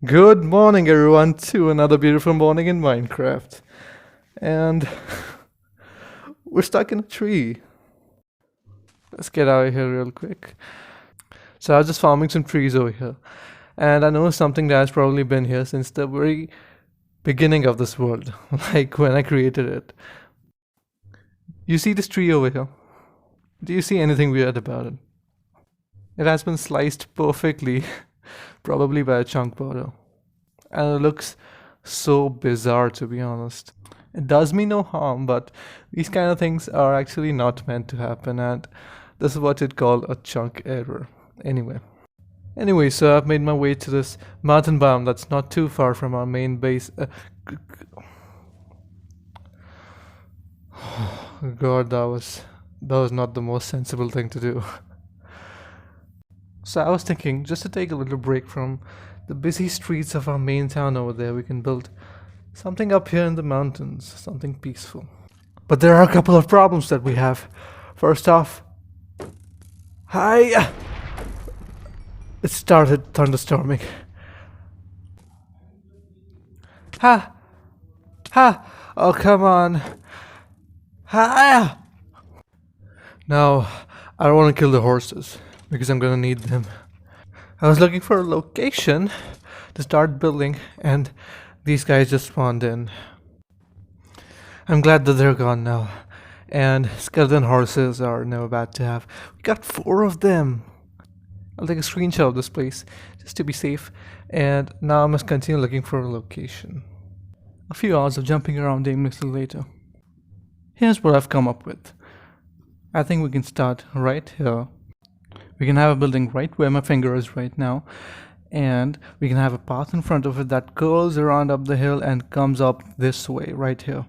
Good morning, everyone, to another beautiful morning in Minecraft. And we're stuck in a tree. Let's get out of here real quick. So I was just farming some trees over here. And I know something that has probably been here since the very beginning of this world, like when I created it. You see this tree over here? Do you see anything weird about it? It has been sliced perfectly, probably by a chunk porter. And it looks so bizarre, to be honest. It does me no harm, but these kind of things are actually not meant to happen, and this is what it called a chunk error. Anyway, so I've made my way to this mountain biome that's not too far from our main base. God, that was not the most sensible thing to do. So I was thinking, just to take a little break from the busy streets of our main town over there, we can build something up here in the mountains, something peaceful. But there are a couple of problems that we have. First off, hi! It started thunderstorming. Ha! Ha! Oh, come on. Ha! Now, I don't want to kill the horses because I'm gonna need them. I was looking for a location to start building, and these guys just spawned in. I'm glad that they're gone now. And skeleton horses are never bad to have. We got 4 of them. I'll take a screenshot of this place just to be safe. And now I must continue looking for a location. A few hours of jumping around aimlessly later. Here's what I've come up with. I think we can start right here. We can have a building right where my finger is right now. And we can have a path in front of it that curls around up the hill and comes up this way, right here.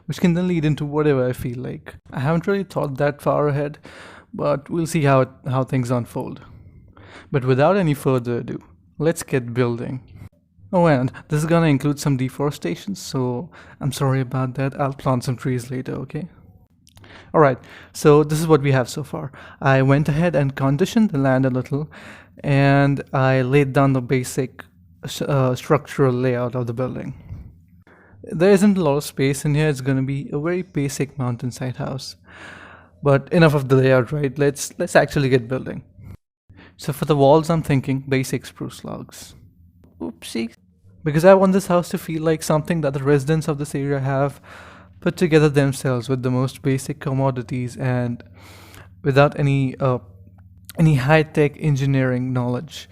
Which can then lead into whatever I feel like. I haven't really thought that far ahead, but we'll see how things unfold. But without any further ado, let's get building. Oh, and this is gonna include some deforestation, so I'm sorry about that. I'll plant some trees later, okay? Alright, so this is what we have so far. I went ahead and conditioned the land a little, and I laid down the basic structural layout of the building. There isn't a lot of space in here. It's going to be a very basic mountainside house. But enough of the layout, right? Let's actually get building. So for the walls, I'm thinking basic spruce logs. Oopsie. Because I want this house to feel like something that the residents of this area have put together themselves with the most basic commodities and without any high-tech engineering knowledge.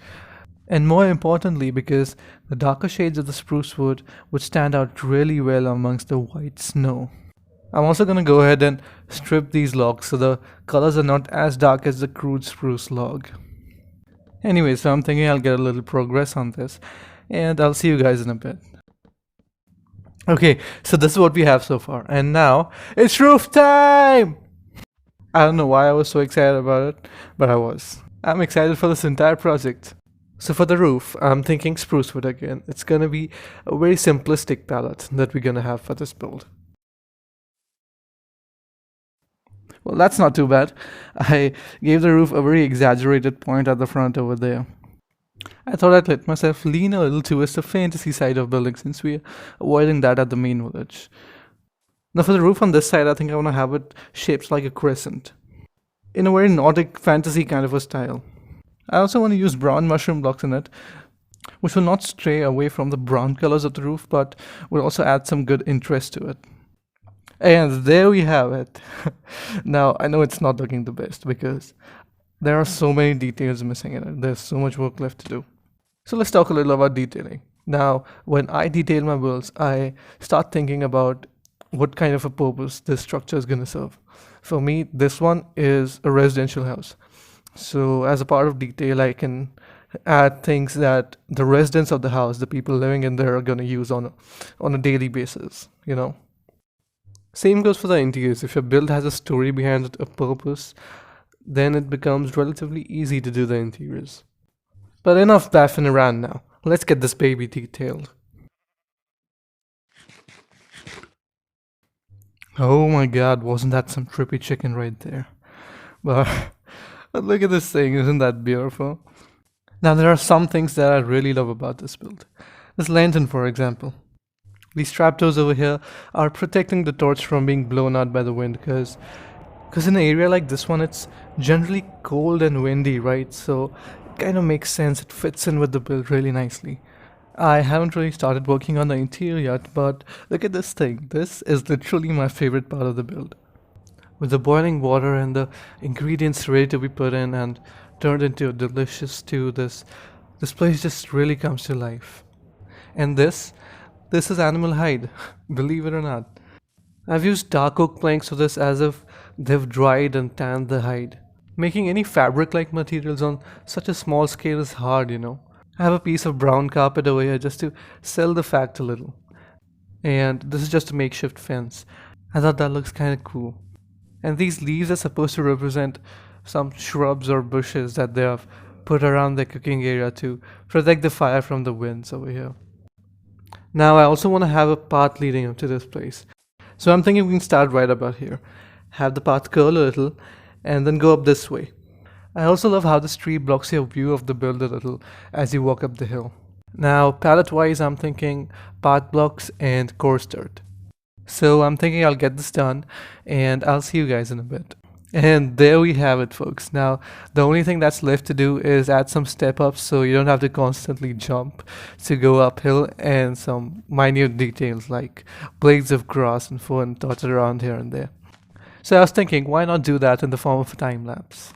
And more importantly, because the darker shades of the spruce wood would stand out really well amongst the white snow. I'm also going to go ahead and strip these logs so the colors are not as dark as the crude spruce log. Anyway, so I'm thinking I'll get a little progress on this, and I'll see you guys in a bit. Okay, so this is what we have so far, and now it's roof time! I don't know why I was so excited about it, but I was. I'm excited for this entire project. So for the roof, I'm thinking spruce wood again. It's gonna be a very simplistic palette that we're gonna have for this build. Well, that's not too bad. I gave the roof a very exaggerated point at the front over there. I thought I'd let myself lean a little towards the fantasy side of building since we're avoiding that at the main village. Now for the roof on this side, I think I want to have it shaped like a crescent, in a very Nordic fantasy kind of a style. I also want to use brown mushroom blocks in it, which will not stray away from the brown colors of the roof, but will also add some good interest to it. And there we have it. Now, I know it's not looking the best because there are so many details missing in it. There's so much work left to do. So let's talk a little about detailing. Now, when I detail my builds, I start thinking about what kind of a purpose this structure is going to serve. For me, this one is a residential house. So as a part of detail, I can add things that the residents of the house, the people living in there, are going to use on a daily basis, you know. Same goes for the interiors. If your build has a story behind it, a purpose, then it becomes relatively easy to do the interiors. But enough baffing around now. Let's get this baby detailed. Oh my god, wasn't that some trippy chicken right there? But look at this thing, isn't that beautiful? Now, there are some things that I really love about this build. This lantern, for example. These trapdoors over here are protecting the torch from being blown out by the wind because in an area like this one, it's generally cold and windy, right? So it kind of makes sense. It fits in with the build really nicely. I haven't really started working on the interior yet, but look at this thing. This is literally my favorite part of the build. With the boiling water and the ingredients ready to be put in and turned into a delicious stew, this place just really comes to life. And this is animal hide, believe it or not. I've used dark oak planks for this as if they've dried and tanned the hide. Making any fabric like materials on such a small scale is hard, you know. I have a piece of brown carpet over here just to sell the fact a little. And this is just a makeshift fence. I thought that looks kind of cool. And these leaves are supposed to represent some shrubs or bushes that they have put around the cooking area to protect the fire from the winds over here. Now I also want to have a path leading up to this place. So I'm thinking we can start right about here. Have the path curl a little and then go up this way. I also love how this tree blocks your view of the build a little as you walk up the hill. Now palette wise I'm thinking path blocks and coarse dirt. So I'm thinking I'll get this done and I'll see you guys in a bit. And there we have it, folks. Now, the only thing that's left to do is add some step ups so you don't have to constantly jump to go uphill, and some minute details like blades of grass and fern dotted around here and there. So I was thinking, why not do that in the form of a time lapse?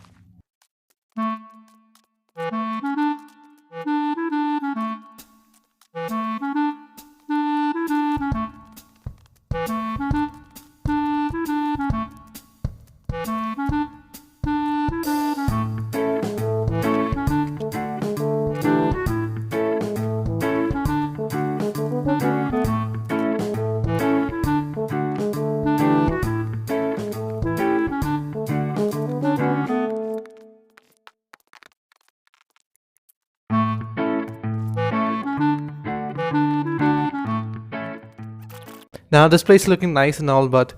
Now this place is looking nice and all, but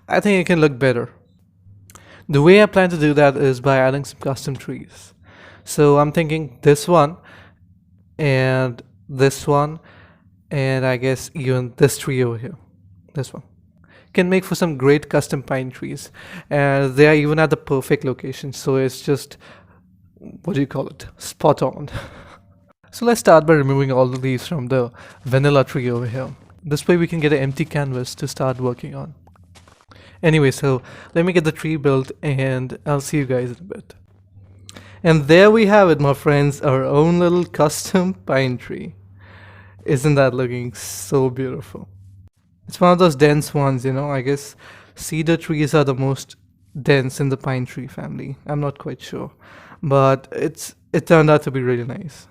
I think it can look better. The way I plan to do that is by adding some custom trees. So I'm thinking this one and this one, and I guess even this tree over here, this one, can make for some great custom pine trees. And they are even at the perfect location, so it's just, what do you call it, spot on. So let's start by removing all the leaves from the vanilla tree over here. This way we can get an empty canvas to start working on. Anyway, so let me get the tree built and I'll see you guys in a bit. And there we have it, my friends, our own little custom pine tree. Isn't that looking so beautiful? It's one of those dense ones, you know. I guess cedar trees are the most dense in the pine tree family. I'm not quite sure, but it turned out to be really nice.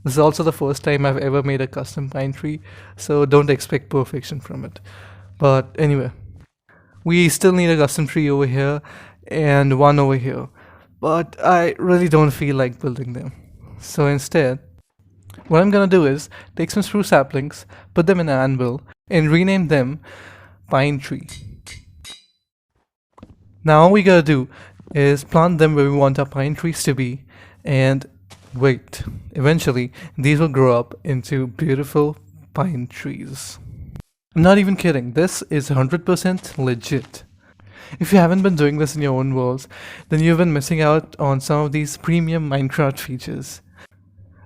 This is also the first time I've ever made a custom pine tree, so don't expect perfection from it. But anyway, we still need a custom tree over here and one over here, but I really don't feel like building them. So instead, what I'm gonna do is take some spruce saplings, put them in an anvil, and rename them Pine Tree. Now all we gotta do is plant them where we want our pine trees to be, and wait, eventually these will grow up into beautiful pine trees. I'm not even kidding, this is 100% legit. If you haven't been doing this in your own worlds, then you've been missing out on some of these premium Minecraft features.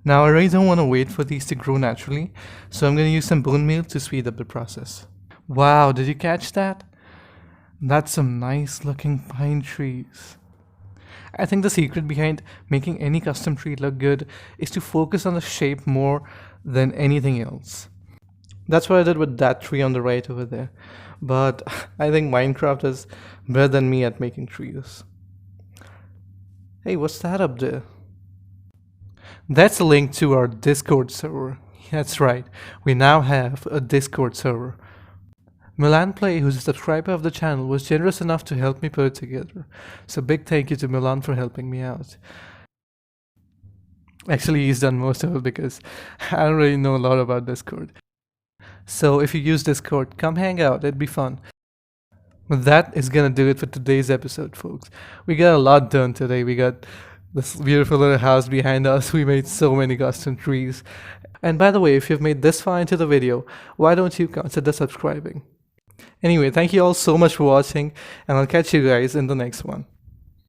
Now I really don't want to wait for these to grow naturally, so I'm going to use some bone meal to speed up the process. Wow, did you catch that? That's some nice looking pine trees. I think the secret behind making any custom tree look good is to focus on the shape more than anything else. That's what I did with that tree on the right over there. But I think Minecraft is better than me at making trees. Hey, what's that up there? That's a link to our Discord server. That's right, we now have a Discord server. Milan Play, who's a subscriber of the channel, was generous enough to help me put it together. So big thank you to Milan for helping me out. Actually, he's done most of it because I don't really know a lot about Discord. So if you use Discord, come hang out, it'd be fun. But that is gonna do it for today's episode, folks. We got a lot done today. We got this beautiful little house behind us. We made so many custom trees. And by the way, if you've made this far into the video, why don't you consider subscribing? Anyway, thank you all so much for watching, and I'll catch you guys in the next one.